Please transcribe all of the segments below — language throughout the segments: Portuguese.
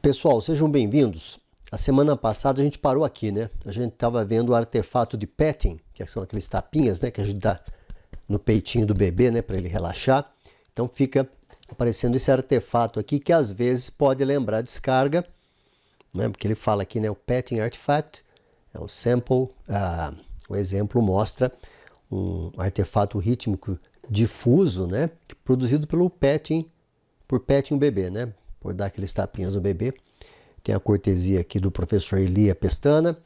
Pessoal, sejam bem-vindos. A semana passada a gente parou aqui, né? A gente estava vendo o artefato de petting, que são aqueles tapinhas, né, que a gente dá no peitinho do bebê, né, para ele relaxar. Então fica aparecendo esse artefato aqui que às vezes pode lembrar descarga, né? Porque ele fala aqui, né, o petting artifact, é o sample, o exemplo mostra um artefato rítmico difuso, né, produzido pelo petting, por petting o bebê, né? Por dar aqueles tapinhas no bebê. Tem a cortesia aqui do professor Elia Pestana,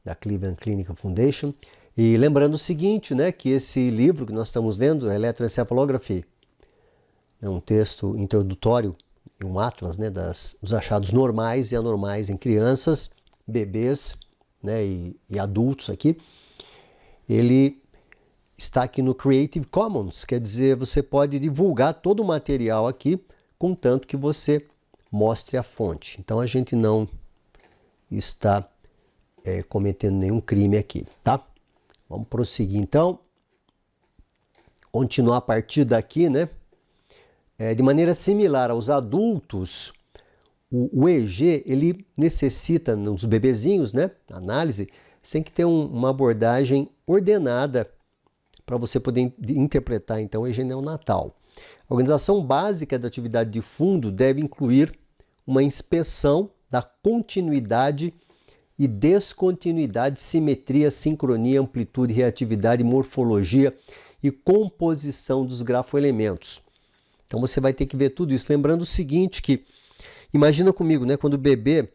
da Cleveland Clinical Foundation. E lembrando o seguinte, né, que esse livro que nós estamos lendo, Electroencephalography, é um texto introdutório, um atlas, né, dos achados normais e anormais em crianças, bebês, né, e adultos aqui. Ele está aqui no Creative Commons, quer dizer, você pode divulgar todo o material aqui, contanto que você mostre a fonte. Então a gente não está cometendo nenhum crime aqui, tá? Vamos prosseguir então. Continuar a partir daqui, né? De maneira similar aos adultos, o EEG, ele necessita, nos bebezinhos, né? Análise, você tem que ter uma abordagem ordenada para você poder interpretar então o EEG neonatal. A organização básica da atividade de fundo deve incluir uma inspeção da continuidade e descontinuidade, simetria, sincronia, amplitude, reatividade, morfologia e composição dos grafoelementos. Então você vai ter que ver tudo isso. Lembrando o seguinte, que imagina comigo, né, quando o bebê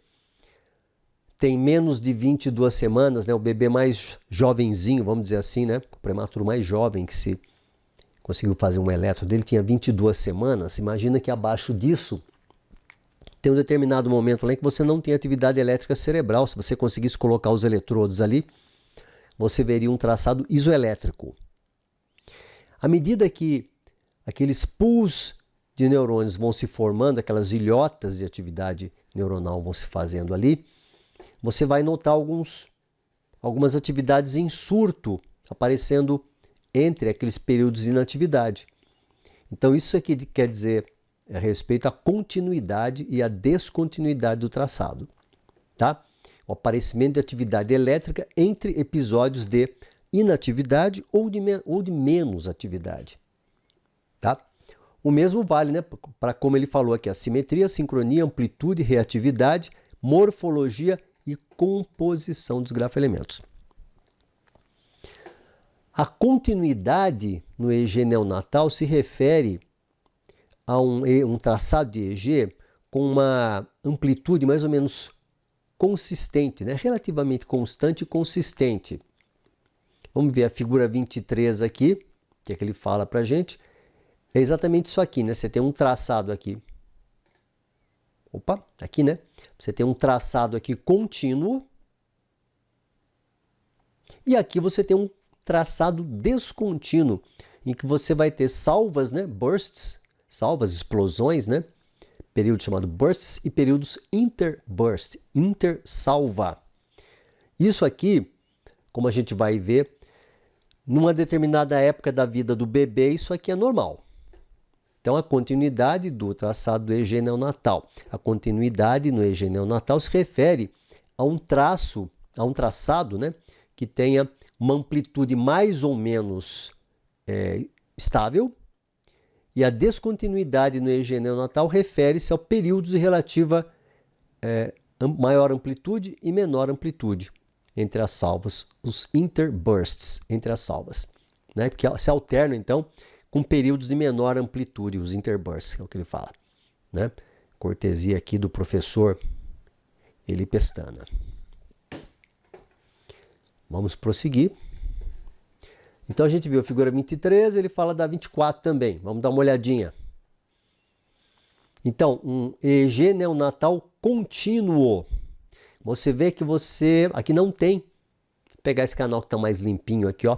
tem menos de 22 semanas, né, o bebê mais jovenzinho, vamos dizer assim, né, o prematuro mais jovem que se conseguiu fazer um eletro dele, tinha 22 semanas. Imagina que abaixo disso tem um determinado momento lá em que você não tem atividade elétrica cerebral. Se você conseguisse colocar os eletrodos ali, você veria um traçado isoelétrico. À medida que aqueles pools de neurônios vão se formando, aquelas ilhotas de atividade neuronal vão se fazendo ali, você vai notar algumas atividades em surto aparecendo entre aqueles períodos de inatividade. Então isso aqui quer dizer a respeito à continuidade e à descontinuidade do traçado, tá? O aparecimento de atividade elétrica entre episódios de inatividade ou de menos atividade, tá? O mesmo vale, né, para como ele falou aqui, a simetria, sincronia, amplitude, reatividade, morfologia e composição dos grafoelementos. A continuidade no EEG neonatal se refere a um traçado de EEG com uma amplitude mais ou menos consistente, né? Relativamente constante e consistente. Vamos ver a figura 23 aqui, que é que ele fala para a gente. É exatamente isso aqui, né? Você tem um traçado aqui. Opa, aqui, né? Você tem um traçado aqui contínuo. E aqui você tem um traçado descontínuo, em que você vai ter salvas, né, bursts, salvas, explosões, né, período chamado bursts e períodos interburst, intersalva. Isso aqui, como a gente vai ver, numa determinada época da vida do bebê, isso aqui é normal. Então a continuidade do traçado do EEG neonatal, a continuidade no EEG neonatal se refere a um traçado, né, que tenha uma amplitude mais ou menos estável, e a descontinuidade no EEG neonatal refere-se ao período de relativa maior amplitude e menor amplitude entre as salvas, os interbursts entre as salvas, né? Porque se alternam então com períodos de menor amplitude, os interbursts, é o que ele fala, né? Cortesia aqui do professor Eli Pestana. Vamos prosseguir. Então a gente viu a figura 23, ele fala da 24 também. Vamos dar uma olhadinha. Então, um EEG neonatal contínuo. Você vê que você aqui não tem, vou pegar esse canal que está mais limpinho aqui, ó.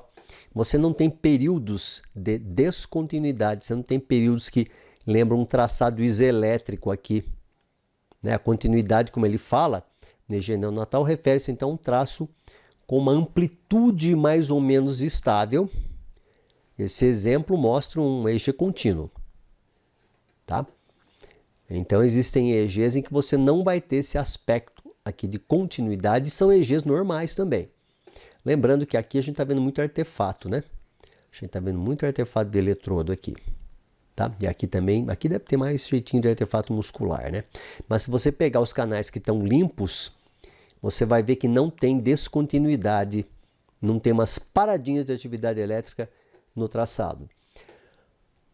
Você não tem períodos de descontinuidade, você não tem períodos que lembram um traçado isoelétrico aqui, né? A continuidade, como ele fala, no EEG neonatal refere-se então a um traço com uma amplitude mais ou menos estável. Esse exemplo mostra um EEG contínuo, tá? Então existem EEGs em que você não vai ter esse aspecto aqui de continuidade, são EEGs normais também. Lembrando que aqui a gente está vendo muito artefato, né? A gente está vendo muito artefato de eletrodo aqui. Tá? E aqui também, aqui deve ter mais jeitinho de artefato muscular, né? Mas se você pegar os canais que estão limpos, você vai ver que não tem descontinuidade, não tem umas paradinhas de atividade elétrica no traçado.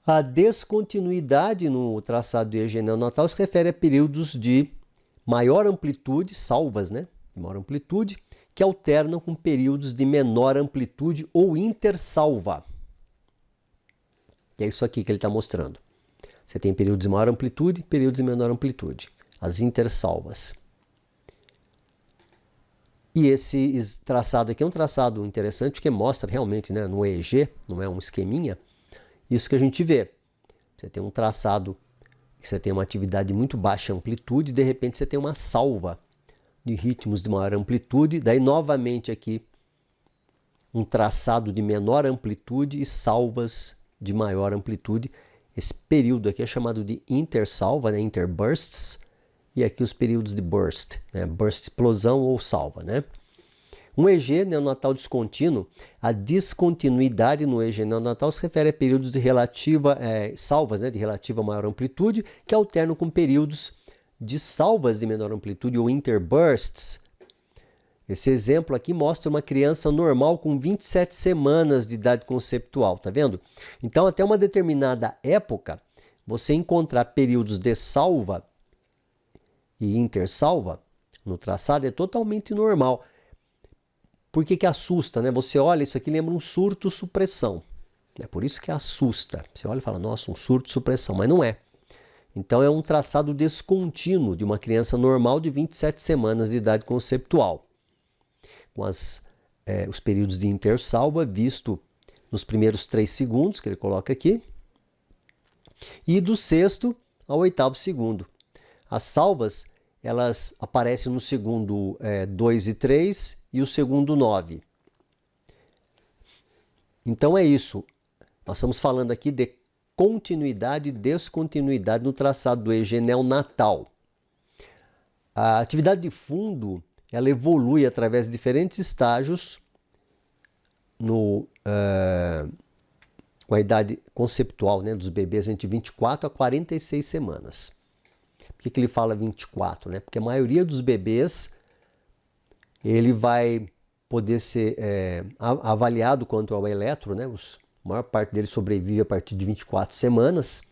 A descontinuidade no traçado do EEG neonatal se refere a períodos de maior amplitude, salvas, né? De maior amplitude, que alternam com períodos de menor amplitude ou intersalva. E é isso aqui que ele está mostrando. Você tem períodos de maior amplitude e períodos de menor amplitude, as intersalvas. E esse traçado aqui é um traçado interessante porque mostra realmente, né, no EEG, não é um esqueminha, isso que a gente vê. Você tem um traçado que você tem uma atividade de muito baixa amplitude, de repente você tem uma salva de ritmos de maior amplitude, daí novamente aqui um traçado de menor amplitude e salvas de maior amplitude. Esse período aqui é chamado de intersalva, né? Interbursts, e aqui os períodos de burst, né? Burst, explosão ou salva, né? Um EEG neonatal descontínuo, a descontinuidade no EEG neonatal se refere a períodos de relativa, salvas, né? De relativa maior amplitude, que alternam com períodos de salvas de menor amplitude ou interbursts. Esse exemplo aqui mostra uma criança normal com 27 semanas de idade conceptual, tá vendo? Então, até uma determinada época, você encontrar períodos de salva e intersalva no traçado é totalmente normal. Por que que assusta, né? Você olha, isso aqui lembra um surto-supressão. É por isso que assusta. Você olha e fala, nossa, um surto-supressão, mas não é. Então, é um traçado descontínuo de uma criança normal de 27 semanas de idade conceptual, com os períodos de intersalva visto nos primeiros 3 segundos, que ele coloca aqui, e do 6º ao 8º segundo. As salvas, elas aparecem no segundo 2 e 3 e o segundo 9. Então é isso. Nós estamos falando aqui de continuidade e descontinuidade no traçado do EEG neonatal. A atividade de fundo ela evolui através de diferentes estágios com a idade conceptual, né, dos bebês entre 24 a 46 semanas. Por que ele fala 24? Né? Porque a maioria dos bebês ele vai poder ser avaliado quanto ao eletro, né? A maior parte deles sobrevive a partir de 24 semanas.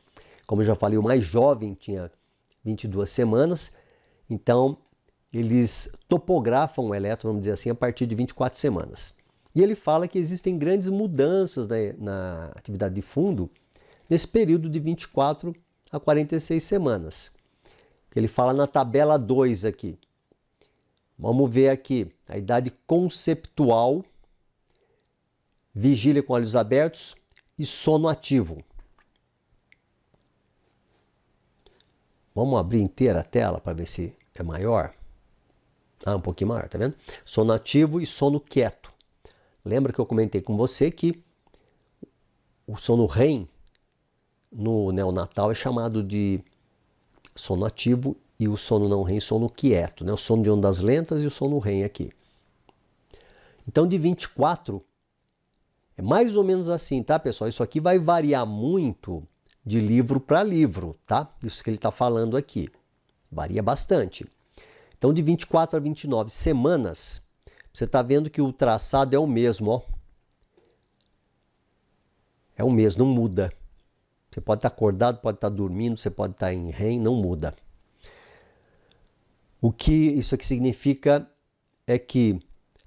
Como eu já falei, o mais jovem tinha 22 semanas. Então, eles topografam o eletro, vamos dizer assim, a partir de 24 semanas. E ele fala que existem grandes mudanças na atividade de fundo nesse período de 24 a 46 semanas. Ele fala na tabela 2 aqui. Vamos ver aqui a idade conceptual, vigília com olhos abertos e sono ativo. Vamos abrir inteira a tela para ver se é maior. Um pouquinho maior, tá vendo? Sono ativo e sono quieto. Lembra que eu comentei com você que o sono REM no neonatal é chamado de sono ativo e o sono não REM, sono quieto, né? O sono de ondas lentas e o sono REM aqui. Então, de 24, é mais ou menos assim, tá, pessoal? Isso aqui vai variar muito de livro para livro, tá? Isso que ele está falando aqui. Varia bastante. Então, de 24 a 29 semanas, você está vendo que o traçado é o mesmo, ó. É o mesmo, não muda. Você pode estar acordado, pode estar dormindo, você pode estar em REM, não muda. O que isso aqui significa é que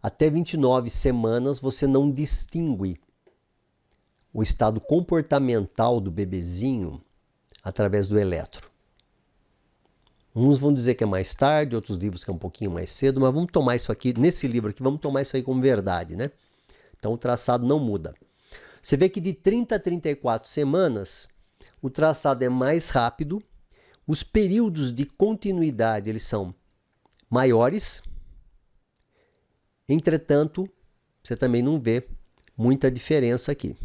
até 29 semanas você não distingue o estado comportamental do bebezinho através do eletro. Uns vão dizer que é mais tarde, outros livros que é um pouquinho mais cedo, mas vamos tomar isso aqui, nesse livro aqui, vamos tomar isso aí como verdade, né? Então o traçado não muda. Você vê que de 30 a 34 semanas, o traçado é mais rápido, os períodos de continuidade eles são maiores, entretanto, você também não vê muita diferença aqui.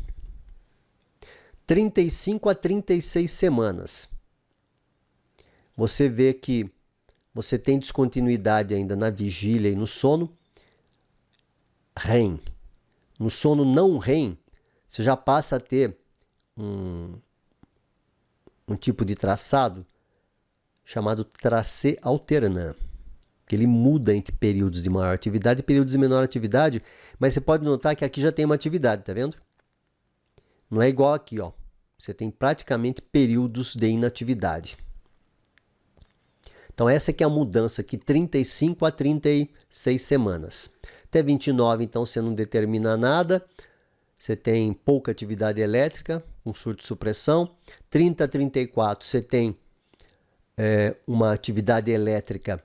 35 a 36 semanas. você vê que você tem descontinuidade ainda na vigília e no sono REM. No sono não REM, você já passa a ter um tipo de traçado chamado tracê alternant, que ele muda entre períodos de maior atividade e períodos de menor atividade, mas você pode notar que aqui já tem uma atividade, tá vendo? Não é igual aqui, ó. Você tem praticamente períodos de inatividade. Então essa aqui é a mudança aqui, 35 a 36 semanas. Até 29, então, você não determina nada. Você tem pouca atividade elétrica, um surto de supressão. 30 a 34, você tem uma atividade elétrica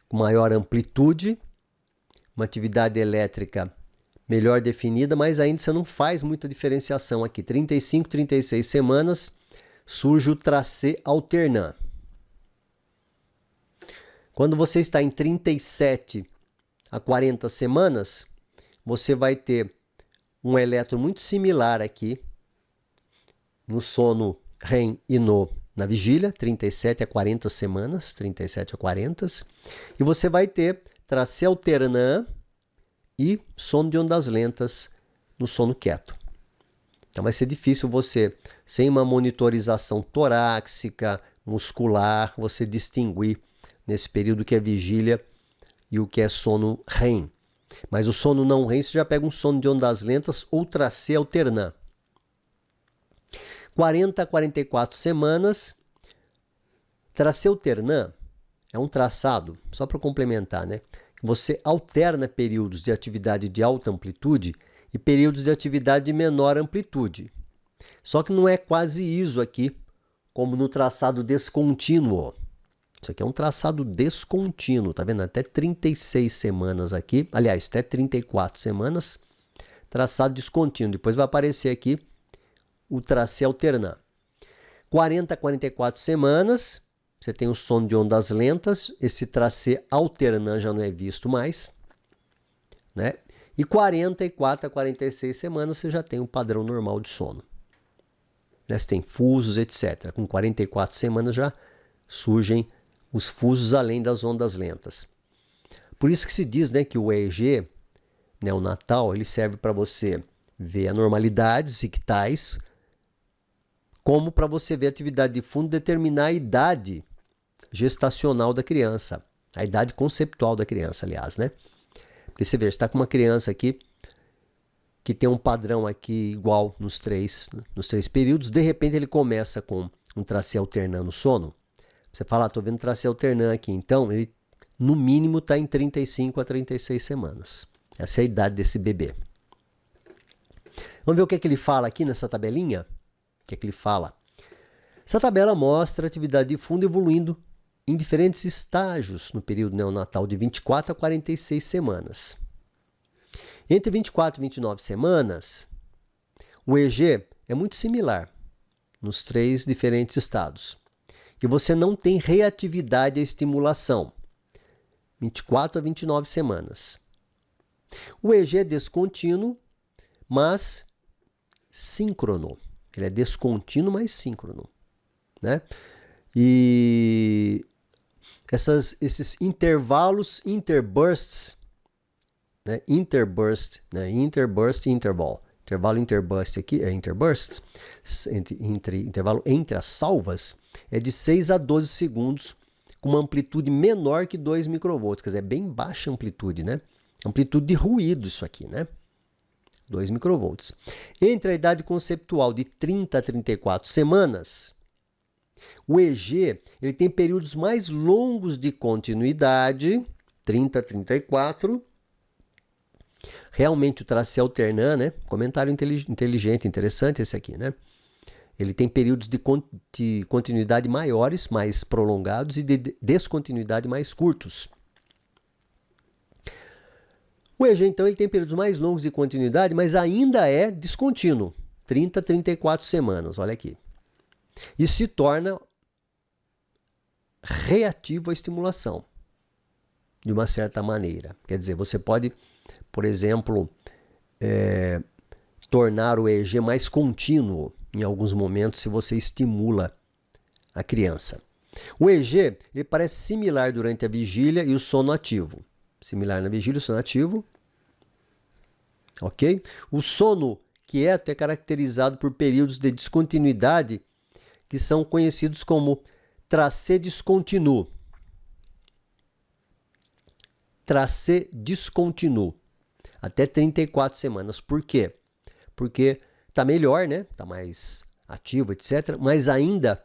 com maior amplitude, uma atividade elétrica melhor definida, mas ainda você não faz muita diferenciação aqui. 35, 36 semanas, surge o tracê alternant. Quando você está em 37 a 40 semanas, você vai ter um elétron muito similar aqui no sono REM e na vigília, 37 a 40 semanas, 37 a 40, e você vai ter tracê alternant e sono de ondas lentas no sono quieto. Então vai ser difícil você, sem uma monitorização torácica, muscular, você distinguir nesse período que é vigília e o que é sono REM. Mas o sono não REM, você já pega um sono de ondas lentas ou tracê alternant. 40 a 44 semanas, tracê alternant é um traçado, só para complementar, né? Você alterna períodos de atividade de alta amplitude e períodos de atividade de menor amplitude. Só que não é quase ISO aqui, como no traçado descontínuo. Isso aqui é um traçado descontínuo, tá vendo? Até 36 semanas aqui, aliás, até 34 semanas, traçado descontínuo. Depois vai aparecer aqui o tracê alternant. 40 a 44 semanas, você tem o sono de ondas lentas, esse tracê alternant já não é visto mais, né? E 44 a 46 semanas você já tem o padrão normal de sono. Né? Você tem fusos, etc. Com 44 semanas já surgem os fusos além das ondas lentas. Por isso que se diz, né, que o EEG, né, o natal, ele serve para você ver anormalidades ictais, como para você ver a atividade de fundo, determinar a idade gestacional da criança, a idade conceptual da criança, aliás, né? Porque você vê, está com uma criança aqui que tem um padrão aqui igual nos três períodos, de repente ele começa com um tracê alternant no sono. Você fala, estou vendo tracê alternant aqui, então ele no mínimo está em 35 a 36 semanas. Essa é a idade desse bebê. Vamos ver o que é que ele fala aqui nessa tabelinha? O que é que ele fala? Essa tabela mostra a atividade de fundo evoluindo em diferentes estágios no período neonatal de 24 a 46 semanas. Entre 24 e 29 semanas, o EEG é muito similar nos três diferentes estados. E você não tem reatividade à estimulação. 24 a 29 semanas. O EEG é descontínuo, mas síncrono. Ele é descontínuo, mas síncrono. Né? E esses intervalos, interbursts, né? Interburst, né? Interburst, interval. Intervalo interburst aqui, interbursts, intervalo entre as salvas, é de 6 a 12 segundos, com uma amplitude menor que 2 microvolts, quer dizer, é bem baixa amplitude, né? Amplitude de ruído isso aqui, né? 2 microvolts. Entre a idade conceptual de 30 a 34 semanas, o EEG ele tem períodos mais longos de continuidade, 30 a 34. Realmente o tracê alternant, né? Comentário inteligente, interessante esse aqui, né? Ele tem períodos de continuidade maiores, mais prolongados, e de descontinuidade mais curtos. O EEG, então, ele tem períodos mais longos de continuidade, mas ainda é descontínuo, 30 a 34 semanas, olha aqui. Isso se torna reativo à estimulação, de uma certa maneira. Quer dizer, você pode, por exemplo, tornar o EEG mais contínuo em alguns momentos se você estimula a criança. O EG, ele parece similar durante a vigília e o sono ativo. Similar na vigília e o sono ativo. Ok? O sono quieto é caracterizado por períodos de descontinuidade que são conhecidos como tracê descontínuo. Tracê descontínuo. Até 34 semanas. Por quê? Porque está melhor, né? Está mais ativo, etc. Mas ainda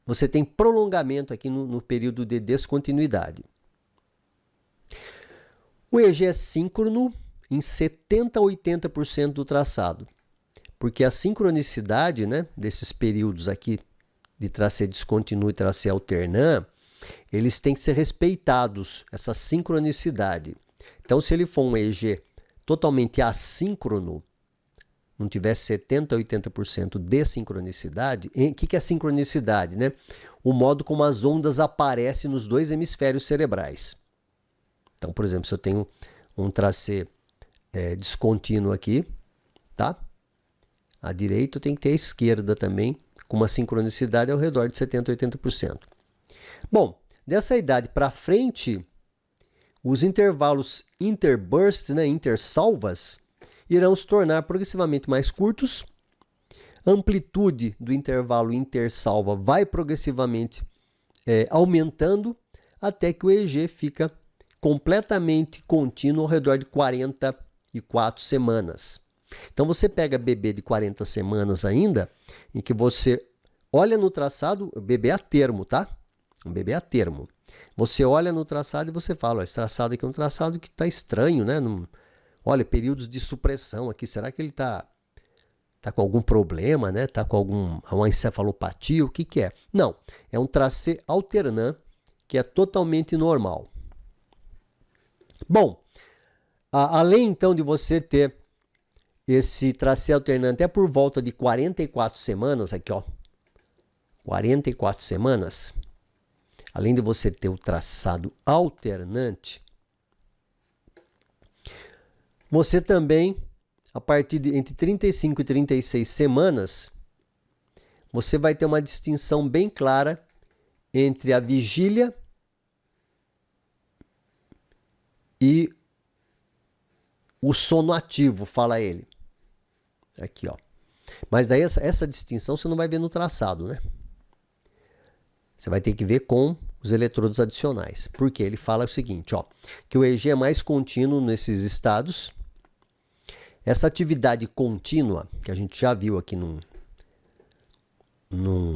você tem prolongamento aqui no período de descontinuidade. O EG é síncrono em 70% a 80% do traçado. Porque a sincronicidade, né, desses períodos aqui de tracê descontínuo e tracê alternant, eles têm que ser respeitados, essa sincronicidade. Então, se ele for um EG totalmente assíncrono, não tiver 70% a 80% de sincronicidade, o que é sincronicidade, né? O modo como as ondas aparecem nos dois hemisférios cerebrais. Então, por exemplo, se eu tenho um tracê descontínuo aqui, tá? À direita tem que ter a esquerda também, com uma sincronicidade ao redor de 70% a 80%. Bom, dessa idade para frente, os intervalos interbursts, né, intersalvas, irão se tornar progressivamente mais curtos. A amplitude do intervalo intersalva vai progressivamente aumentando até que o EG fica completamente contínuo ao redor de 44 semanas. Então você pega bebê de 40 semanas ainda, em que você olha no traçado, bebê a termo, tá? Um bebê a termo. Você olha no traçado e você fala, esse traçado aqui é um traçado que está estranho, né? Olha, períodos de supressão aqui, será que ele está com algum problema, né? Está com uma encefalopatia, o que é? Não, é um tracê alternant que é totalmente normal. Bom, além então de você ter esse tracê alternante até por volta de 44 semanas, aqui ó, 44 semanas, além de você ter o traçado alternante, você também, a partir de entre 35 e 36 semanas, você vai ter uma distinção bem clara entre a vigília e o sono ativo, fala ele. Aqui, ó. Mas daí essa distinção você não vai ver no traçado, né? Você vai ter que ver com os eletrodos adicionais. Porque ele fala o seguinte, ó, que o EG é mais contínuo nesses estados. Essa atividade contínua, que a gente já viu aqui num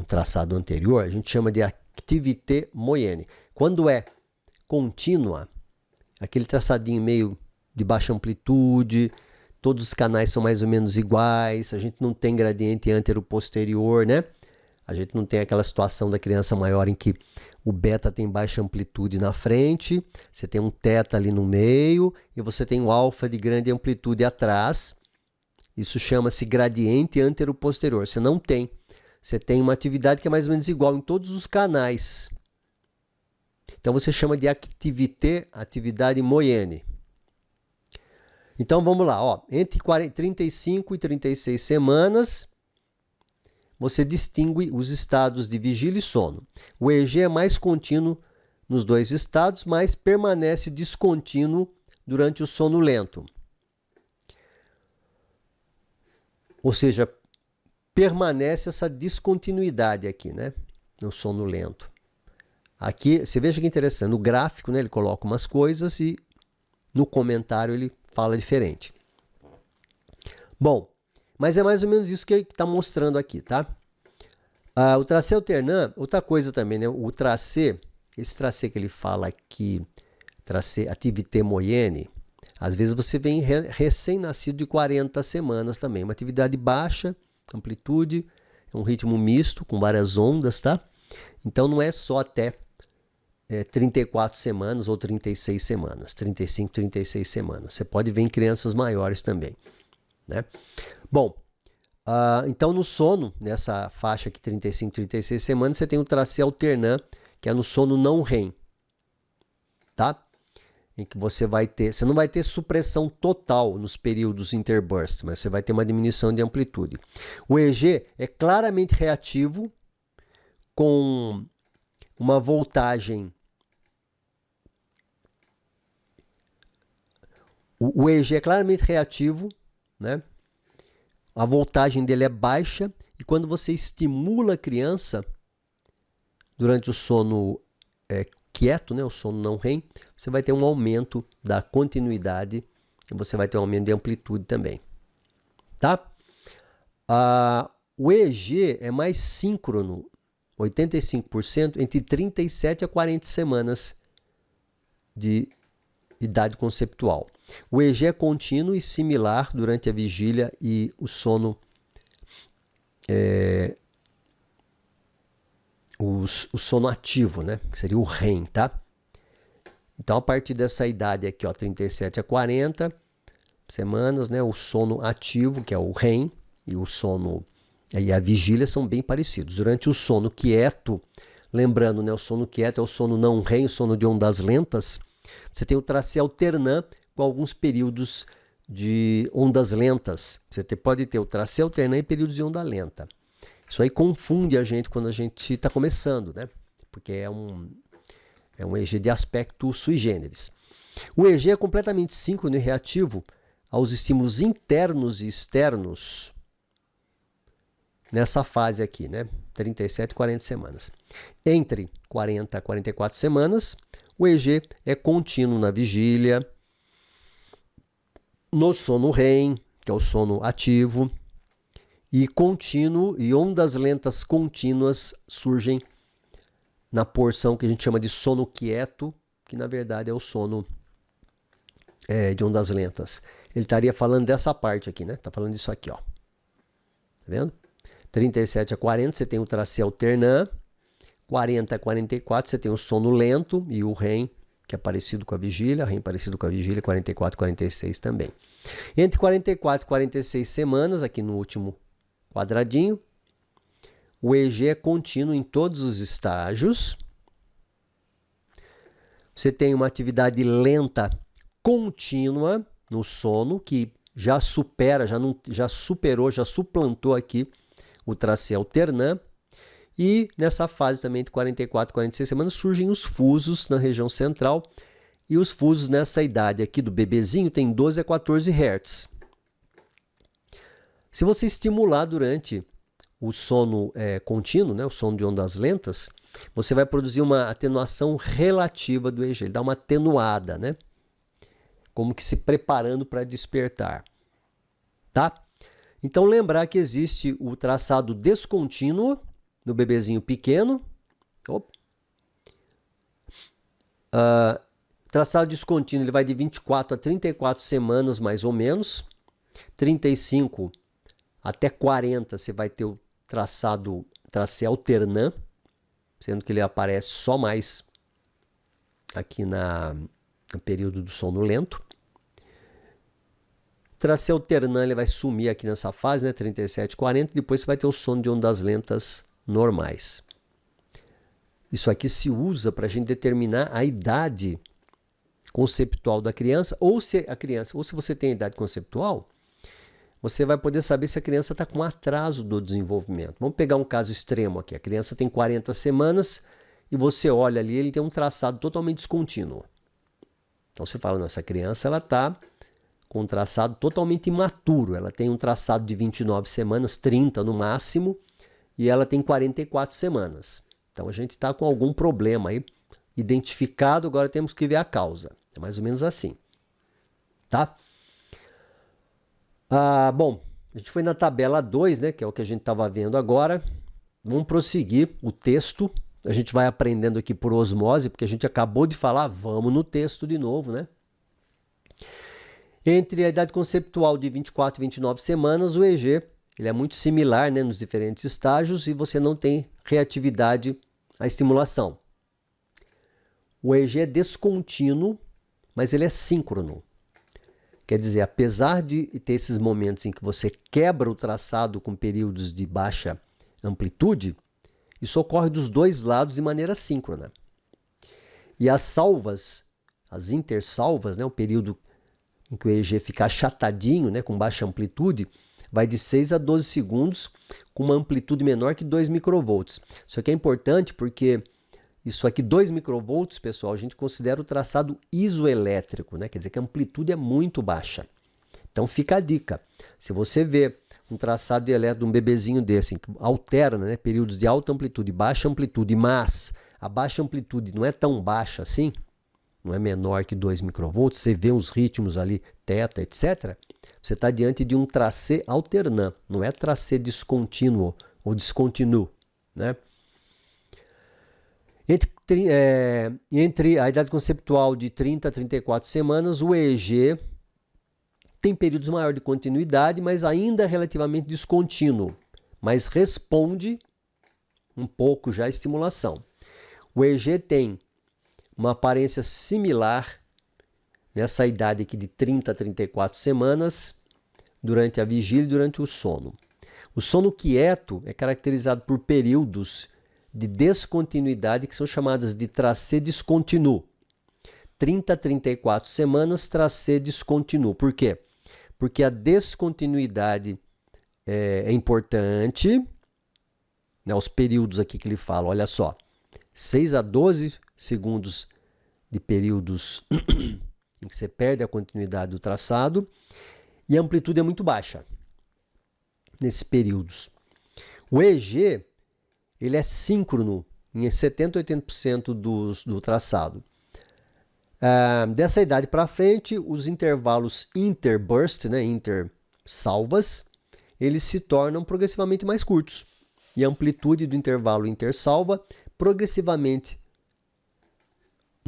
traçado anterior, a gente chama de activité moyenne. Quando é contínua, aquele traçadinho meio de baixa amplitude, todos os canais são mais ou menos iguais, a gente não tem gradiente antero-posterior, né? A gente não tem aquela situação da criança maior em que o beta tem baixa amplitude na frente, você tem um teta ali no meio e você tem o alfa de grande amplitude atrás. Isso chama-se gradiente antero-posterior. Você não tem. Você tem uma atividade que é mais ou menos igual em todos os canais. Então você chama de atividade moyenne. Então vamos lá, ó. Entre 35 e 36 semanas, você distingue os estados de vigília e sono. O EG é mais contínuo nos dois estados, mas permanece descontínuo durante o sono lento. Ou seja, permanece essa descontinuidade aqui, né? No sono lento. Aqui, você veja que interessante, no gráfico, né, ele coloca umas coisas e no comentário ele fala diferente. Bom, mas é mais ou menos isso que está mostrando aqui, tá? O tracê alternant, outra coisa também, né? O tracê, esse tracê que ele fala aqui, tracê activité moyenne, às vezes você vem recém-nascido de 40 semanas também, uma atividade baixa, amplitude, é um ritmo misto com várias ondas, tá? Então não é só até 34 semanas ou 36 semanas, 35, 36 semanas. Você pode ver em crianças maiores também, né? Bom, então no sono, nessa faixa aqui 35, 36 semanas, você tem o tracê alternant, que é no sono não REM, tá? Em que você não vai ter supressão total nos períodos interbursts, mas você vai ter uma diminuição de amplitude. O EG é claramente reativo, com uma voltagem. O EEG é claramente reativo, né? A voltagem dele é baixa e quando você estimula a criança durante o sono quieto, né, o sono não REM, você vai ter um aumento da continuidade e você vai ter um aumento de amplitude também, tá? O EEG é mais síncrono, 85%, entre 37 a 40 semanas de idade conceptual. O EEG é contínuo e similar durante a vigília e o sono o sono ativo, né? Que seria o REM, tá? Então, a partir dessa idade aqui, ó, 37 a 40 semanas, né? O sono ativo, que é o REM, e o sono e a vigília são bem parecidos. Durante o sono quieto, lembrando, né? O sono quieto é o sono não REM, o sono de ondas lentas. Você tem o tracê alternã com alguns períodos de ondas lentas. Você pode ter o tracê alternã em períodos de onda lenta. Isso aí confunde a gente quando a gente está começando, né? Porque é um EEG de aspecto sui generis. O EEG é completamente síncrono e reativo aos estímulos internos e externos nessa fase aqui, né? 37 e 40 semanas. Entre 40 a 44 semanas, o EEG é contínuo na vigília, no sono REM, que é o sono ativo, e contínuo e ondas lentas contínuas surgem na porção que a gente chama de sono quieto, que na verdade é o sono de ondas lentas. Ele estaria falando dessa parte aqui, né? Tá falando disso aqui, ó. Tá vendo? 37 a 40 você tem o tracê alternã, 40 a 44 você tem o sono lento e o REM, que é parecido com a vigília, REM parecido com a vigília, 44 e 46 também. Entre 44 e 46 semanas, aqui no último quadradinho, o EEG é contínuo em todos os estágios. Você tem uma atividade lenta contínua no sono, que já suplantou aqui o tracê alternã. E nessa fase também de 44 e 46 semanas surgem os fusos na região central. E os fusos nessa idade aqui do bebezinho tem 12 a 14 Hz. Se você estimular durante o sono contínuo, né, o sono de ondas lentas, você vai produzir uma atenuação relativa do EEG. Ele dá uma atenuada, né? Como que se preparando para despertar. Tá? Então lembrar que existe o traçado descontínuo no bebezinho pequeno. Traçado descontínuo ele vai de 24 a 34 semanas mais ou menos. 35 até 40 você vai ter o tracê alternã, sendo que ele aparece só mais aqui no período do sono lento. Tracê alternã ele vai sumir aqui nessa fase, né, 37, 40, depois você vai ter o sono de ondas lentas normais. Isso aqui se usa para a gente determinar a idade conceptual da criança, ou se você tem a idade conceptual, você vai poder saber se a criança está com atraso do desenvolvimento. Vamos pegar um caso extremo aqui. A criança tem 40 semanas e você olha ali, ele tem um traçado totalmente descontínuo. Então você fala, não, essa criança ela está com um traçado totalmente imaturo. Ela tem um traçado de 29 semanas, 30 no máximo, e ela tem 44 semanas. Então a gente está com algum problema aí identificado, agora temos que ver a causa. É mais ou menos assim. Tá? Bom, a gente foi na tabela 2, né, que é o que a gente estava vendo agora. Vamos prosseguir o texto. A gente vai aprendendo aqui por osmose, porque a gente acabou de falar, vamos no texto de novo, né? Entre a idade conceptual de 24 e 29 semanas, o EEG ele é muito similar, né, nos diferentes estágios e você não tem reatividade à estimulação. O EEG é descontínuo, mas ele é síncrono. Quer dizer, apesar de ter esses momentos em que você quebra o traçado com períodos de baixa amplitude, isso ocorre dos dois lados de maneira síncrona. E as salvas, as intersalvas, né, o período em que o EEG fica achatadinho, né, com baixa amplitude, vai de 6 a 12 segundos com uma amplitude menor que 2 microvolts. Isso aqui é importante porque isso aqui, 2 microvolts, pessoal, a gente considera o traçado isoelétrico, né? Quer dizer que a amplitude é muito baixa. Então fica a dica. Se você vê um traçado de elétrico de um bebezinho desse, que alterna, né, períodos de alta amplitude e baixa amplitude, mas a baixa amplitude não é tão baixa assim, não é menor que 2 microvolts, você vê os ritmos ali, teta, etc., você está diante de um tracê alternant, não é tracê descontínuo ou descontínuo, né? Entre a idade conceptual de 30 a 34 semanas, o EEG tem períodos maiores de continuidade, mas ainda é relativamente descontínuo, mas responde um pouco já à estimulação. O EEG tem uma aparência similar nessa idade aqui de 30 a 34 semanas, durante a vigília e durante o sono. O sono quieto é caracterizado por períodos de descontinuidade que são chamadas de tracê descontínuo. 30 a 34 semanas, tracê descontínuo. Por quê? Porque a descontinuidade é importante, né, os períodos aqui que ele fala, olha só, 6 a 12 segundos de períodos em que você perde a continuidade do traçado e a amplitude é muito baixa nesses períodos. O EEG, ele é síncrono em 70 a 80% do traçado. Dessa idade para frente, os intervalos interburst, né, intersalvas, eles se tornam progressivamente mais curtos. E a amplitude do intervalo intersalva progressivamente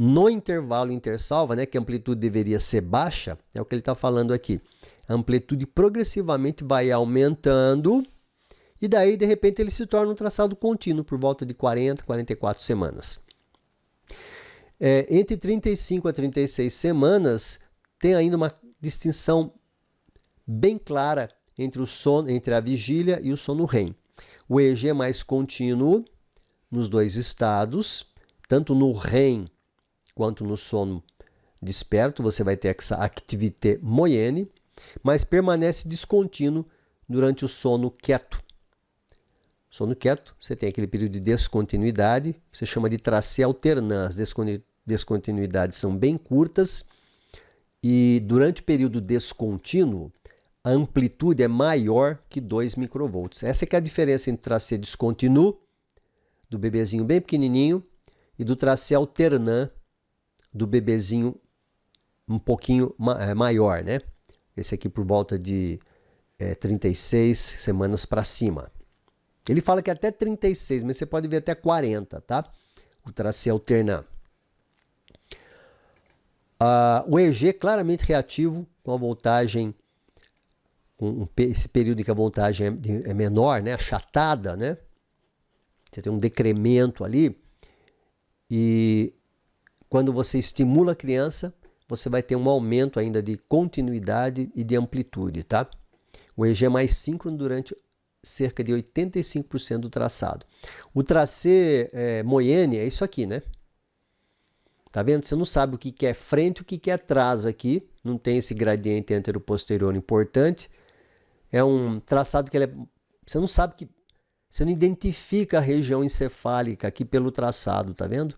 no intervalo intersalva, né, que a amplitude deveria ser baixa, é o que ele está falando aqui. A amplitude progressivamente vai aumentando e daí, de repente, ele se torna um traçado contínuo por volta de 40, 44 semanas. Entre 35 a 36 semanas, tem ainda uma distinção bem clara entre o sono, entre a vigília e o sono REM. O EEG é mais contínuo nos dois estados, tanto no REM quanto no sono desperto, você vai ter essa activité moyenne, mas permanece descontínuo durante o sono quieto. Sono quieto, você tem aquele período de descontinuidade, você chama de tracê alternant. As descontinuidades são bem curtas e durante o período descontínuo, a amplitude é maior que 2 microvolts. Essa é que é a diferença entre tracê descontínuo, do bebezinho bem pequenininho, e do tracê alternant, do bebezinho um pouquinho maior, né? Esse aqui por volta de 36 semanas para cima. Ele fala que até 36, mas você pode ver até 40, tá? O tracê alternant. O EEG é claramente reativo com a voltagem, com esse período em que a voltagem é menor, né? Achatada, né? Você tem um decremento ali e quando você estimula a criança, você vai ter um aumento ainda de continuidade e de amplitude, tá? O EEG é mais síncrono durante cerca de 85% do traçado. O tracê moyenne é isso aqui, né? Tá vendo? Você não sabe o que é frente e o que é atrás aqui. Não tem esse gradiente antero-posterior importante. É um traçado que você não sabe que... Você não identifica a região encefálica aqui pelo traçado, tá vendo?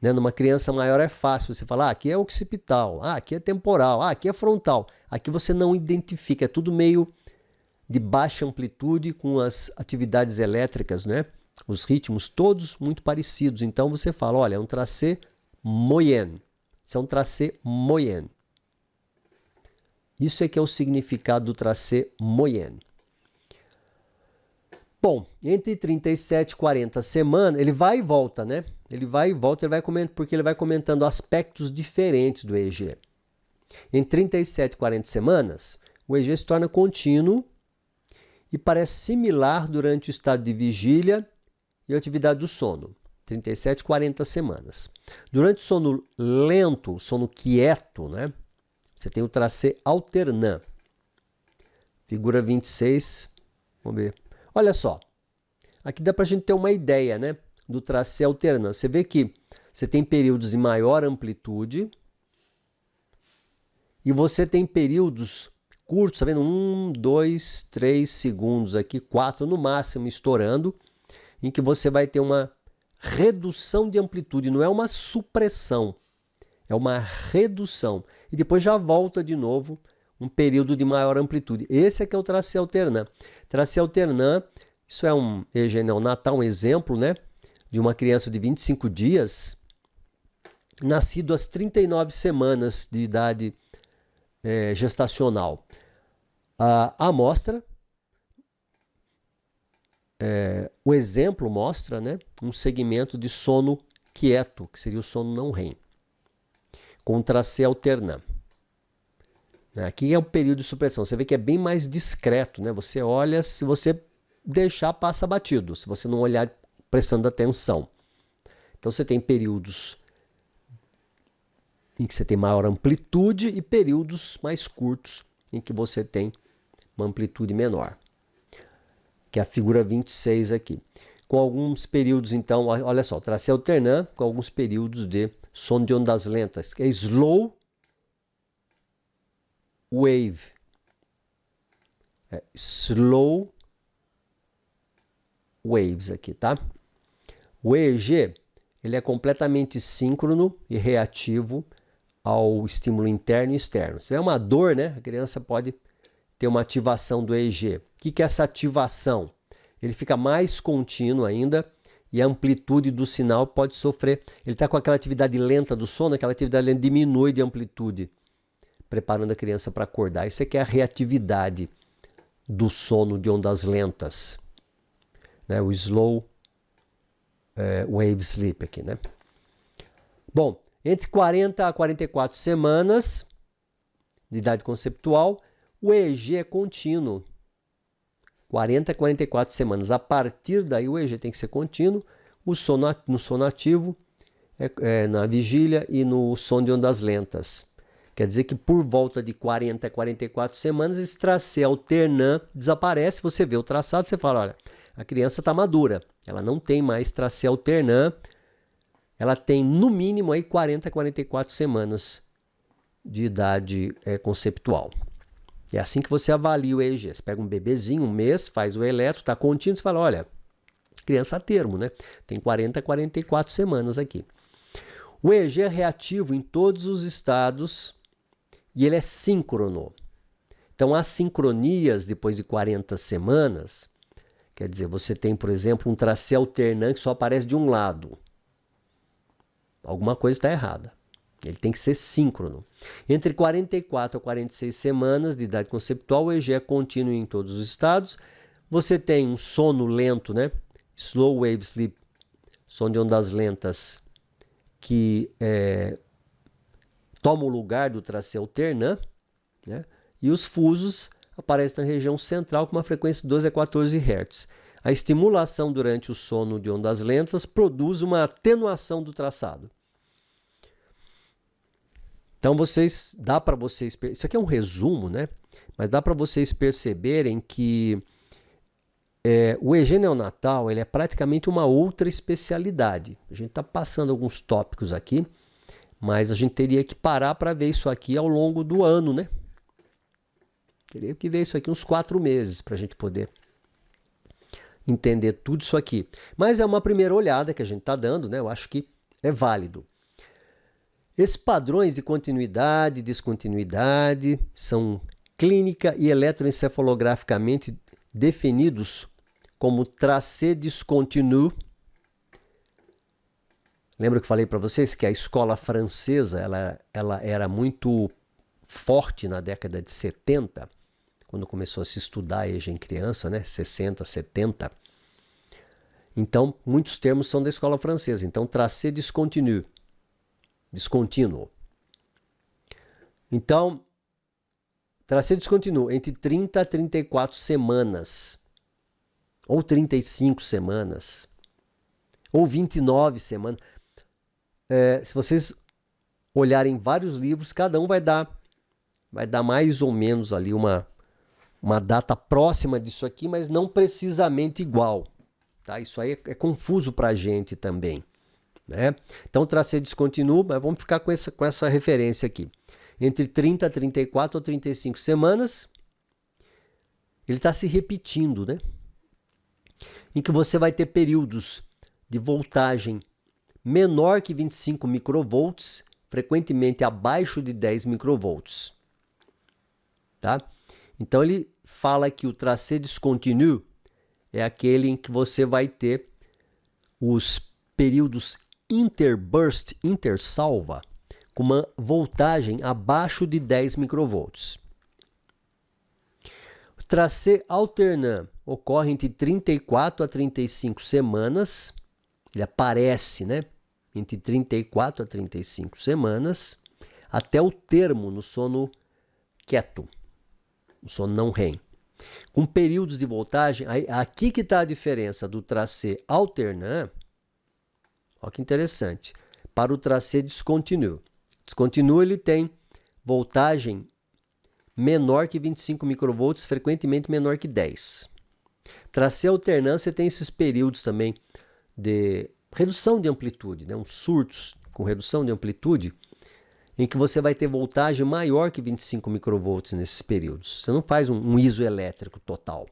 Né? Numa criança maior é fácil você falar, aqui é occipital, aqui é temporal, aqui é frontal. Aqui você não identifica, é tudo meio de baixa amplitude com as atividades elétricas, né? Os ritmos todos muito parecidos. Então você fala, olha, é um tracê moyenne. Isso é um tracê moyenne. Isso é que é o significado do tracê moyenne. Bom, entre 37 e 40 semanas, ele vai e volta, né? Ele vai e volta, porque ele vai comentando aspectos diferentes do EEG. Em 37 e 40 semanas, o EEG se torna contínuo e parece similar durante o estado de vigília e atividade do sono. 37 e 40 semanas. Durante o sono lento, o sono quieto, né? Você tem o tracê alternant. Figura 26. Vamos ver. Olha só. Aqui dá para a gente ter uma ideia, né? Do tracê alternant. Você vê que você tem períodos de maior amplitude e você tem períodos curtos, tá vendo? 1, 2, 3 segundos aqui, 4 no máximo estourando, em que você vai ter uma redução de amplitude, não é uma supressão, é uma redução. E depois já volta de novo um período de maior amplitude. Esse é que é o tracê alternã. Tracê alternã, isso é um EG neonatal, um exemplo, né, de uma criança de 25 dias, nascido às 39 semanas de idade gestacional. A amostra, o exemplo mostra, né, um segmento de sono quieto, que seria o sono não REM, com tracê alternã. Aqui é o período de supressão. Você vê que é bem mais discreto, né? Você olha, se você deixar, passa batido, se você não olhar prestando atenção. Então você tem períodos em que você tem maior amplitude e períodos mais curtos em que você tem uma amplitude menor, que é a figura 26 aqui. Com alguns períodos, então, olha só, tracê alternã com alguns períodos de sono de ondas lentas, que é slow wave. Slow waves aqui, tá? O EEG, ele é completamente síncrono e reativo ao estímulo interno e externo. Se é uma dor, né? A criança pode ter uma ativação do EEG. O que é essa ativação? Ele fica mais contínuo ainda e a amplitude do sinal pode sofrer. Ele está com aquela atividade lenta do sono, aquela atividade lenta diminui de amplitude, preparando a criança para acordar. Isso aqui é a reatividade do sono de ondas lentas, né? O slow wave sleep aqui, né? Bom, entre 40 a 44 semanas de idade conceptual, o EEG é contínuo. 40 a 44 semanas. A partir daí o EEG tem que ser contínuo. No sono ativo, na vigília e no sono de ondas lentas. Quer dizer que por volta de 40 a 44 semanas, esse tracê alternã desaparece. Você vê o traçado, você fala, olha, a criança está madura. Ela não tem mais tracê alternã. Ela tem no mínimo aí 40 a 44 semanas de idade conceptual. É assim que você avalia o EEG. Você pega um bebezinho, um mês, faz o eletro, está contínuo, você fala, olha, criança a termo, né? Tem 40 a 44 semanas aqui. O EEG é reativo em todos os estados e ele é síncrono. Então, as sincronias depois de 40 semanas, quer dizer, você tem, por exemplo, um tracê alternante que só aparece de um lado. Alguma coisa está errada. Ele tem que ser síncrono. Entre 44 a 46 semanas de idade conceptual, o EEG é contínuo em todos os estados. Você tem um sono lento, né? Slow wave sleep, sono de ondas lentas, que toma o lugar do tracê alternã, né? E os fusos aparecem na região central com uma frequência de 12 a 14 Hz. A estimulação durante o sono de ondas lentas produz uma atenuação do traçado. Então dá para vocês, isso aqui é um resumo, né? Mas dá para vocês perceberem que o EEG neonatal ele é praticamente uma outra especialidade. A gente está passando alguns tópicos aqui, mas a gente teria que parar para ver isso aqui ao longo do ano, né? Teria que ver isso aqui uns 4 meses para a gente poder entender tudo isso aqui. Mas é uma primeira olhada que a gente está dando, né? Eu acho que é válido. Esses padrões de continuidade e descontinuidade são clínica e eletroencefalograficamente definidos como tracê discontínuo. Lembra que eu falei para vocês que a escola francesa ela era muito forte na década de 70, quando começou a se estudar EEG em criança, né? 60, 70. Então, muitos termos são da escola francesa. Então, tracê discontínuo. Então, tracê discontínuo entre 30 a 34 semanas, ou 35 semanas, ou 29 semanas. Se vocês olharem vários livros, cada um vai dar mais ou menos ali uma data próxima disso aqui, mas não precisamente igual. Tá? Isso aí é confuso para a gente também. Né? Então, tracê discontínuo, mas vamos ficar com essa referência aqui. Entre 30 a 34 ou 35 semanas, ele está se repetindo, né? Em que você vai ter períodos de voltagem menor que 25 microvolts, frequentemente abaixo de 10 microvolts. Tá? Então ele fala que o tracé discontínuo é aquele em que você vai ter os períodos interburst, intersalva, com uma voltagem abaixo de 10 microvolts. O tracé alternant ocorre entre 34 a 35 semanas, ele aparece, né, entre 34 a 35 semanas, até o termo no sono quieto, no sono não REM. Com períodos de voltagem, aqui que está a diferença do tracé alternant, olha que interessante, para o tracé discontínuo. Discontínuo ele tem voltagem menor que 25 microvolts, frequentemente menor que 10. Tracé alternant, você tem esses períodos também de redução de amplitude, né? Uns surtos com redução de amplitude, em que você vai ter voltagem maior que 25 microvolts nesses períodos. Você não faz um isoelétrico total.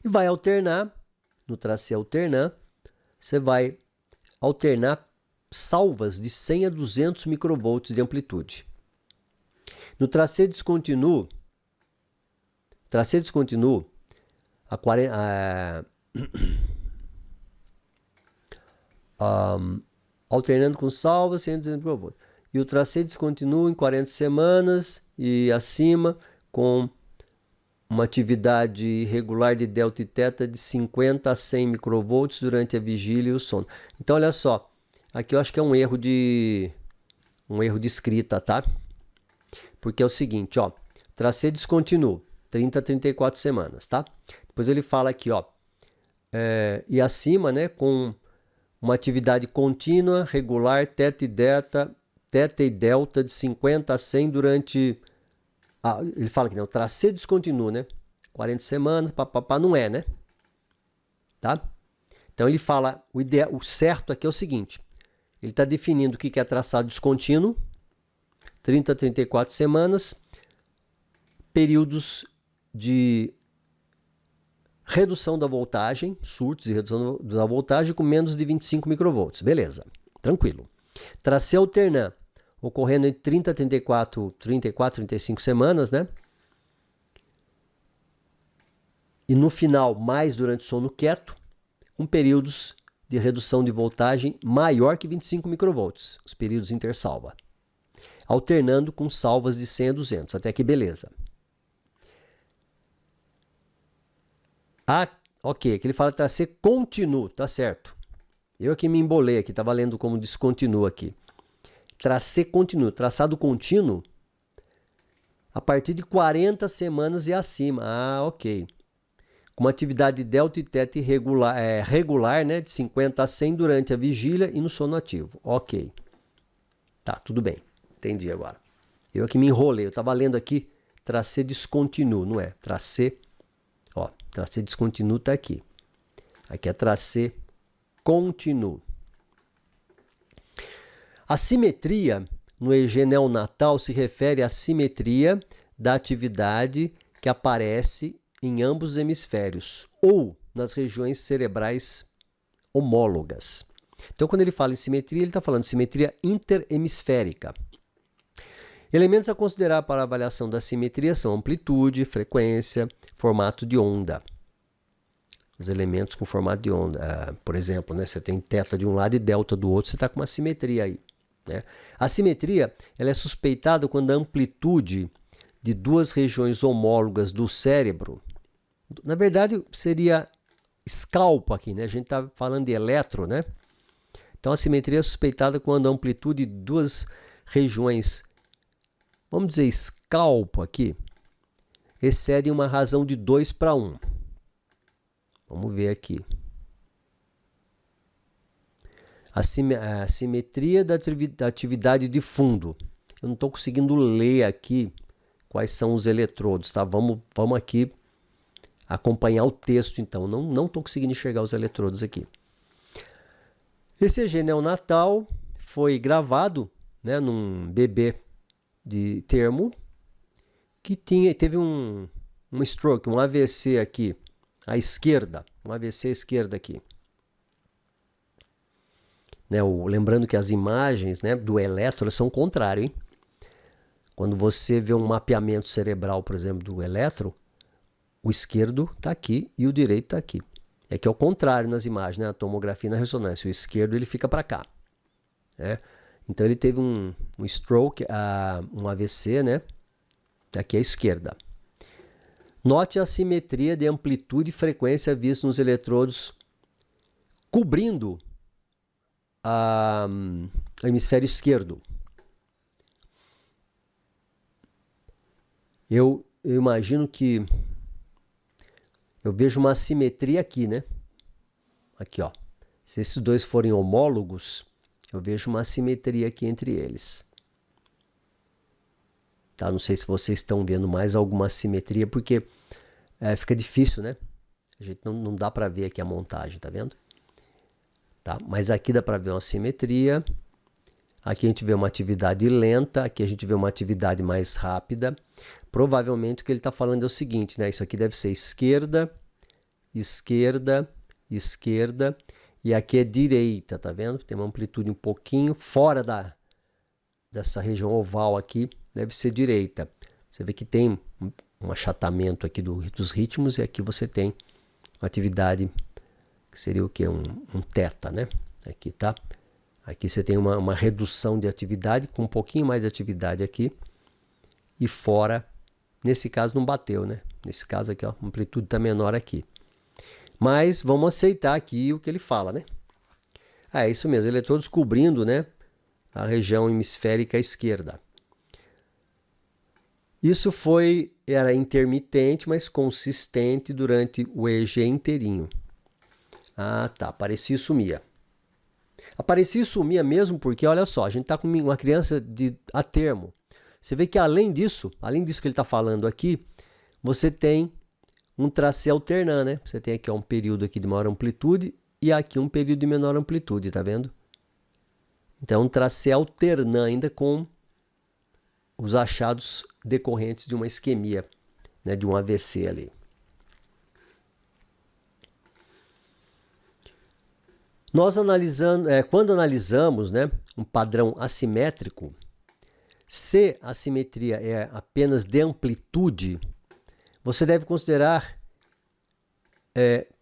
E vai alternar, no tracé alternant, você vai alternar salvas de 100 a 200 microvolts de amplitude. No tracé discontínuo, alternando com salvas 100 a 200 microvolts. E o tracé discontínuo em 40 semanas e acima, com uma atividade regular de delta e teta de 50 a 100 microvolts durante a vigília e o sono. Então, olha só, aqui eu acho que é um erro de escrita, tá? Porque é o seguinte, ó, tracé discontínuo, 30 a 34 semanas, tá? Depois ele fala aqui, ó, e acima, né, com uma atividade contínua, regular, teta e delta de 50 a 100 durante... ele fala que não, o tracé discontínuo, né? 40 semanas, papapá, não é, né? Tá? Então ele fala, o certo aqui é o seguinte, ele está definindo o que é traçado discontínuo, 30 a 34 semanas, períodos de redução da voltagem, surtos de redução da voltagem com menos de 25 microvolts. Beleza, tranquilo. Tracé alternant, ocorrendo entre 30 a 35 semanas, né? E no final, mais durante o sono quieto, com períodos de redução de voltagem maior que 25 microvolts, os períodos intersalva. Alternando com salvas de 100 a 200, até que beleza. Ok, aqui ele fala tracé contínuo, tá certo. Eu aqui me embolei aqui, estava lendo como descontínuo aqui. Tracé contínuo, traçado contínuo, a partir de 40 semanas e acima. Ok. Com uma atividade de delta e teta regular, né, de 50 a 100 durante a vigília e no sono ativo. Ok. Tá, tudo bem. Entendi agora. Eu aqui me enrolei, eu estava lendo aqui tracé discontínuo, não é? Tracé discontínuo está aqui. Aqui é tracé contínuo. A simetria no EEG neonatal se refere à simetria da atividade que aparece em ambos os hemisférios ou nas regiões cerebrais homólogas. Então, quando ele fala em simetria, ele está falando de simetria interhemisférica. Elementos a considerar para a avaliação da simetria são amplitude, frequência, formato de onda. Os elementos com formato de onda. Por exemplo, né, você tem teta de um lado e delta do outro, você está com uma simetria aí. Né? A simetria ela é suspeitada quando a amplitude de duas regiões homólogas do cérebro, na verdade seria escalpo aqui, né? A gente está falando de eletro, né? Então a simetria é suspeitada quando a amplitude de duas regiões, vamos dizer escalpo aqui, excede uma razão de 2 para 1. Vamos ver aqui. A simetria da atividade de fundo. Eu não estou conseguindo ler aqui quais são os eletrodos, tá? Vamos aqui acompanhar o texto, então. Não estou conseguindo enxergar os eletrodos aqui. Esse EEG neonatal foi gravado, né, num bebê de termo que teve um um stroke, um AVC aqui, à esquerda, um AVC à esquerda aqui. Né, lembrando que as imagens, né, do eletro são contrárias, hein? Quando você vê um mapeamento cerebral, por exemplo, do eletro, o esquerdo está aqui e o direito está aqui. É que é o contrário nas imagens, né? A tomografia e na ressonância. O esquerdo ele fica para cá. Né? Então ele teve um stroke, um AVC, né? Aqui à esquerda. Note a simetria de amplitude e frequência vista nos eletrodos cobrindo o hemisfério esquerdo. Eu imagino que eu vejo uma simetria aqui, né? Aqui, ó. Se esses dois forem homólogos, eu vejo uma simetria aqui entre eles. Tá? Não sei se vocês estão vendo mais alguma simetria, porque fica difícil, né? A gente não dá para ver aqui a montagem, tá vendo? Tá? Mas aqui dá para ver uma simetria. Aqui a gente vê uma atividade lenta, aqui a gente vê uma atividade mais rápida. Provavelmente o que ele está falando é o seguinte, né? Isso aqui deve ser esquerda, esquerda, esquerda, e aqui é direita, tá vendo? Tem uma amplitude um pouquinho fora dessa região oval aqui, deve ser direita. Você vê que tem um achatamento aqui dos ritmos, e aqui você tem uma atividade que seria o quê? Um teta, né? Aqui, tá? Aqui você tem uma redução de atividade, com um pouquinho mais de atividade aqui, e fora, nesse caso não bateu, né? Nesse caso aqui, ó, a amplitude está menor aqui. Mas vamos aceitar aqui o que ele fala, né? É isso mesmo, eletrodos cobrindo, né, a região hemisférica esquerda. Isso era intermitente, mas consistente durante o EEG inteirinho. Ah, tá, aparecia e sumia. Aparecia e sumia mesmo porque, olha só, a gente está com uma criança a termo. Você vê que além disso que ele está falando aqui, você tem um tracê alternando, né? Você tem aqui um período aqui de maior amplitude e aqui um período de menor amplitude, tá vendo? Então, um tracê alternando ainda com os achados decorrentes de uma isquemia, né? De um AVC ali. Nós quando analisamos, né, um padrão assimétrico, se a simetria é apenas de amplitude, você deve considerar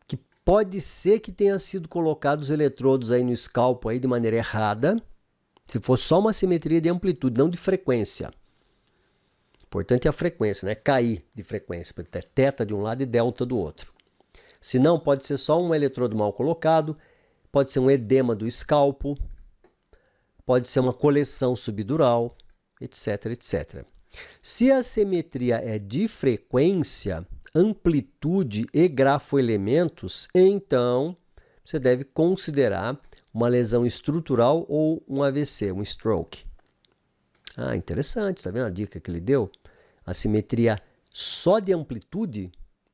que pode ser que tenha sido colocados os eletrodos aí no scalpo aí de maneira errada, se for só uma simetria de amplitude, não de frequência. Importante é a frequência, né? Cair de frequência, pode ter teta de um lado e delta do outro. Se não, pode ser só um eletrodo mal colocado, pode ser um edema do scalpo, pode ser uma coleção subdural, etc, etc. Se a simetria é de frequência, amplitude e grafoelementos, então você deve considerar uma lesão estrutural ou um AVC, um stroke. Ah, interessante, tá vendo a dica que ele deu? A simetria só de amplitude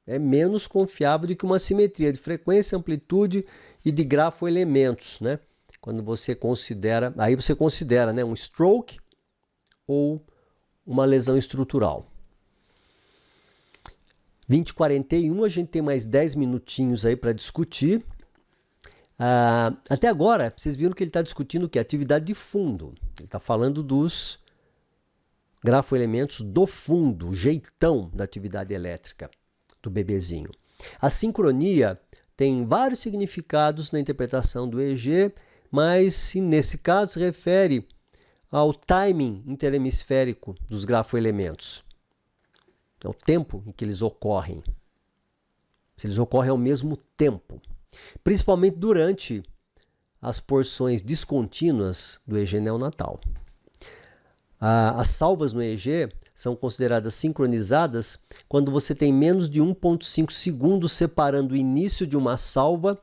é menos confiável do que uma simetria de frequência, amplitude e de grafoelementos, né? Quando você considera, aí você considera, né, um stroke ou uma lesão estrutural. 20h41, a gente tem mais 10 minutinhos aí para discutir. Até agora, vocês viram que ele está discutindo o que? Atividade de fundo. Ele está falando dos grafoelementos do fundo, o jeitão da atividade elétrica do bebezinho. A sincronia tem vários significados na interpretação do EEG, mas nesse caso se refere ao timing interhemisférico dos grafoelementos. É o tempo em que eles ocorrem. Se eles ocorrem ao mesmo tempo. Principalmente durante as porções descontínuas do EEG neonatal. As salvas no EEG são consideradas sincronizadas quando você tem menos de 1,5 segundos separando o início de uma salva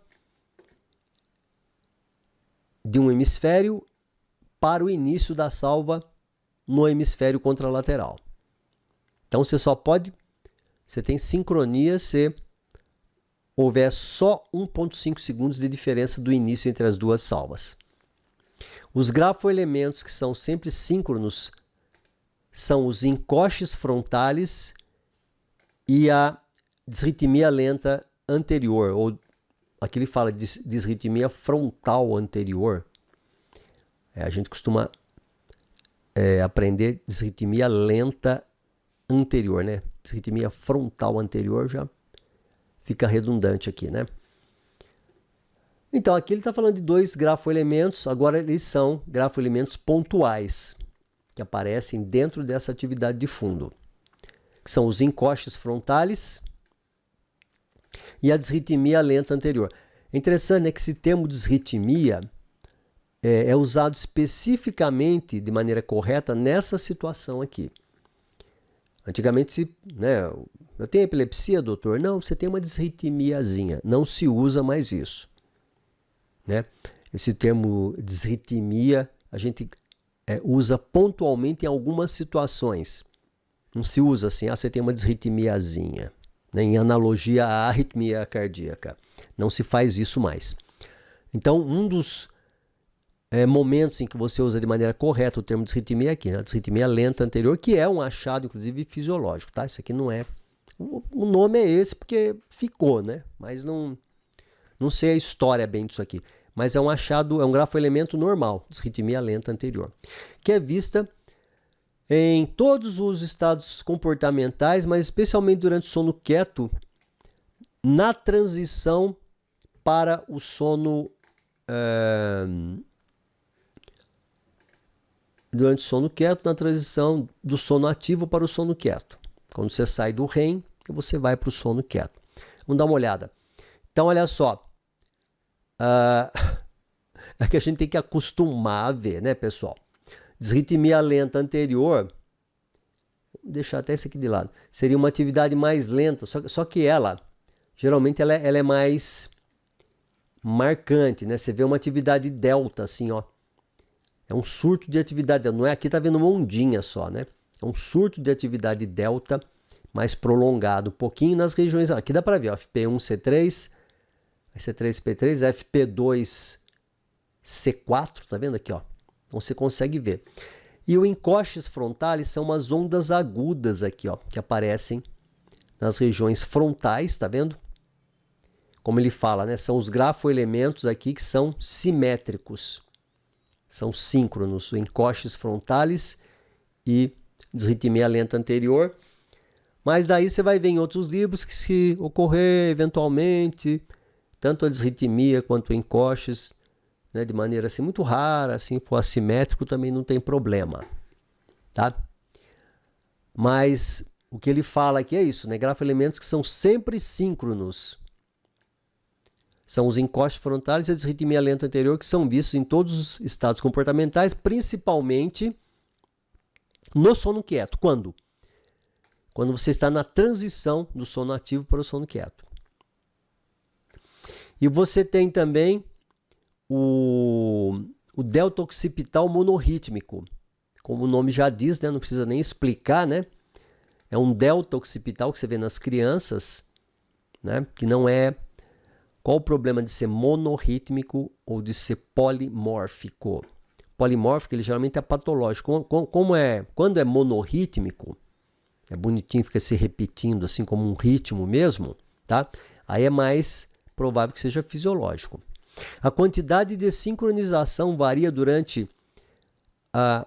de um hemisfério para o início da salva no hemisfério contralateral. Então você tem sincronia se houver só 1,5 segundos de diferença do início entre as duas salvas. Os grafoelementos que são sempre síncronos são os encoches frontales e a disritmia lenta anterior, ou aqui ele fala de disritmia frontal anterior. A gente costuma aprender disritmia lenta anterior, né? Disritmia frontal anterior já fica redundante aqui, né? Então, aqui ele está falando de 2 grafoelementos, agora eles são grafoelementos pontuais, que aparecem dentro dessa atividade de fundo, que são os encostes frontales e a disritmia lenta anterior. É interessante, né, que esse termo disritmia é usado especificamente de maneira correta nessa situação aqui. Antigamente, né, eu tenho epilepsia, doutor? Não, você tem uma disritmiazinha. Não se usa mais isso, né? Esse termo disritmia a gente usa pontualmente em algumas situações. Não se usa assim, você tem uma disritmiazinha, né, em analogia à arritmia cardíaca. Não se faz isso mais. Então, um dos momentos em que você usa de maneira correta o termo disritmia aqui, né? Disritmia lenta anterior, que é um achado, inclusive, fisiológico, tá? Isso aqui não é... O nome é esse porque ficou, né? Mas não sei a história bem disso aqui. Mas é um achado, é um grafoelemento normal, disritmia lenta anterior, que é vista em todos os estados comportamentais, mas especialmente durante o sono quieto, na transição para o sono... durante o sono quieto, na transição do sono ativo para o sono quieto. Quando você sai do REM, você vai para o sono quieto. Vamos dar uma olhada. Então, olha só. É que a gente tem que acostumar a ver, né, pessoal? Disritmia lenta anterior, vou deixar até isso aqui de lado, seria uma atividade mais lenta, só que ela, geralmente, ela é mais marcante, né? Você vê uma atividade delta, assim, ó. É um surto de atividade, não é aqui, tá vendo uma ondinha só, né? É um surto de atividade delta mais prolongado, um pouquinho nas regiões, aqui dá para ver, ó, FP1C3, C3P3, FP2C4, tá vendo aqui, ó? Então você consegue ver. E o encostes frontais são umas ondas agudas aqui, ó, que aparecem nas regiões frontais, tá vendo? Como ele fala, né? São os grafoelementos aqui que são simétricos. São síncronos, encostes frontales e disritmia lenta anterior. Mas daí você vai ver em outros livros que, se ocorrer eventualmente, tanto a disritmia quanto o encostes, né, de maneira assim muito rara, assim, for assimétrico, também não tem problema, tá? Mas o que ele fala aqui é isso, né? Grafoelementos que são sempre síncronos. São os encostes frontais e a disritmia lenta anterior, que são vistos em todos os estados comportamentais, principalmente no sono quieto. Quando? Quando você está na transição do sono ativo para o sono quieto. E você tem também o delta occipital monorrítmico. Como o nome já diz, né? Não precisa nem explicar, né? É um delta occipital que você vê nas crianças, né? Que não é... Qual o problema de ser monorrítmico ou de ser polimórfico? Polimórfico, ele geralmente é patológico. Quando é monorrítmico, é bonitinho, fica se repetindo assim como um ritmo mesmo, tá? Aí é mais provável que seja fisiológico. A quantidade de sincronização varia durante a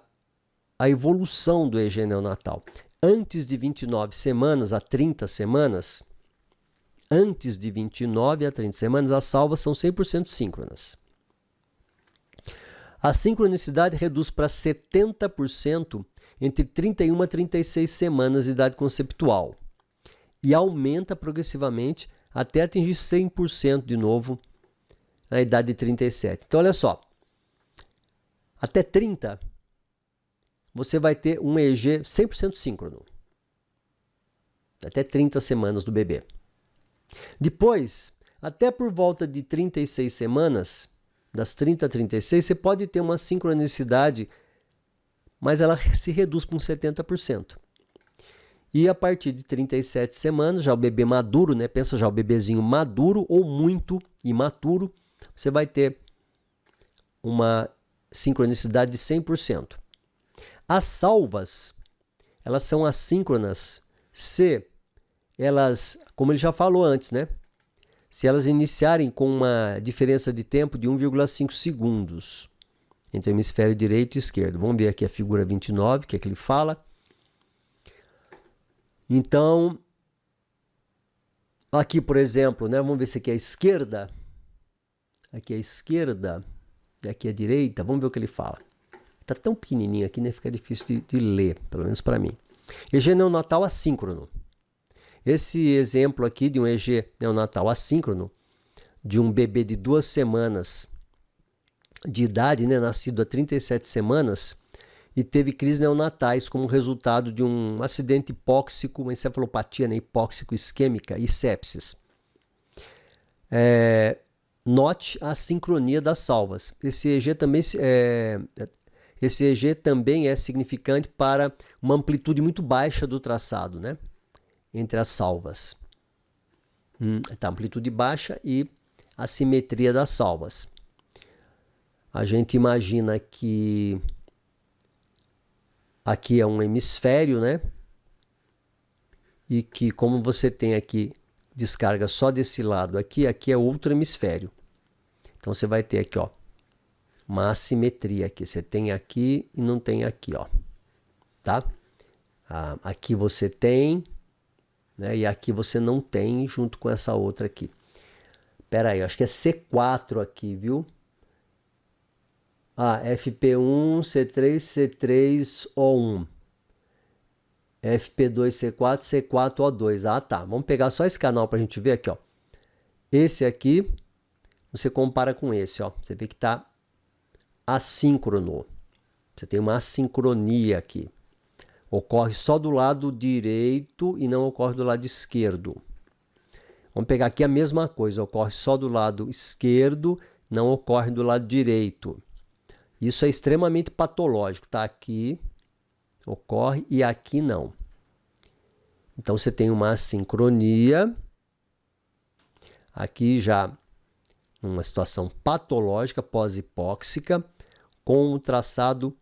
evolução do EG neonatal. Antes de 29 semanas a 30 semanas, antes de 29 a 30 semanas, as salvas são 100% síncronas. A sincronicidade reduz para 70% entre 31 a 36 semanas de idade conceptual e aumenta progressivamente até atingir 100% de novo na idade de 37. Então, olha só, até 30 você vai ter um EEG 100% síncrono, até 30 semanas do bebê. Depois, até por volta de 36 semanas, das 30 a 36, você pode ter uma sincronicidade, mas ela se reduz para uns 70%. E a partir de 37 semanas, já o bebê maduro, né? Pensa já o bebezinho maduro ou muito imaturo, você vai ter uma sincronicidade de 100%. As salvas, elas são assíncronas se elas, como ele já falou antes, né? Se elas iniciarem com uma diferença de tempo de 1,5 segundos entre o hemisfério direito e esquerdo. Vamos ver aqui a figura 29, que é que ele fala. Então, aqui, por exemplo, né? Vamos ver se aqui é a esquerda. Aqui é a esquerda e aqui é a direita. Vamos ver o que ele fala. Tá tão pequenininho aqui, né? Fica difícil de ler, pelo menos para mim. EG neonatal assíncrono. Esse exemplo aqui de um EG neonatal assíncrono, de um bebê de 2 semanas de idade, né? Nascido há 37 semanas, e teve crises neonatais como resultado de um acidente hipóxico, uma encefalopatia, né? Hipóxico isquêmica e sepsis. Note a sincronia das salvas. Esse EG também é significante para uma amplitude muito baixa do traçado, né? Entre as salvas. Tá, amplitude baixa e a simetria das salvas. A gente imagina que aqui é um hemisfério, né? E que, como você tem aqui descarga só desse lado aqui é outro hemisfério. Então você vai ter aqui, ó, uma assimetria aqui. Você tem aqui e não tem aqui, ó. Tá? Aqui você tem, né? E aqui você não tem junto com essa outra aqui. Pera aí, acho que é C4 aqui, viu? FP1, C3, C3, O1. FP2, C4, C4, O2. Tá. Vamos pegar só esse canal para a gente ver aqui, ó. Esse aqui, você compara com esse, ó. Você vê que tá assíncrono. Você tem uma assincronia aqui. Ocorre só do lado direito e não ocorre do lado esquerdo. Vamos pegar aqui a mesma coisa. Ocorre só do lado esquerdo, não ocorre do lado direito. Isso é extremamente patológico, tá? Aqui ocorre e aqui não. Então você tem uma assincronia. Aqui já uma situação patológica pós-hipóxica, com um traçado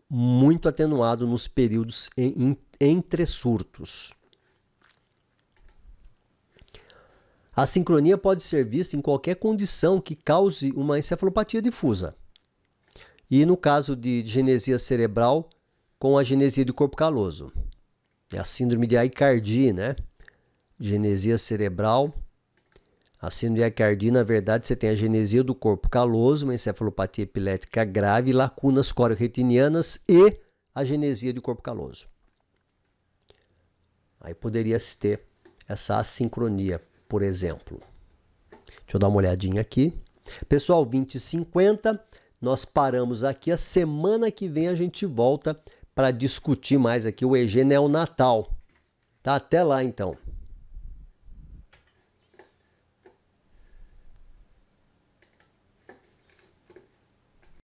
muito atenuado nos períodos entre surtos. A sincronia pode ser vista em qualquer condição que cause uma encefalopatia difusa. E no caso de genesia cerebral, com a genesia do corpo caloso. É a síndrome de Aicardi, né? Genesia cerebral. A síndrome de Aicardi, na verdade, você tem a genesia do corpo caloso, uma encefalopatia epilética grave, lacunas coreo-retinianas e a genesia do corpo caloso. Aí poderia se ter essa assincronia, por exemplo. Deixa eu dar uma olhadinha aqui. Pessoal, 20h50, nós paramos aqui. A semana que vem a gente volta para discutir mais aqui o EG neonatal. Tá? Até lá, então.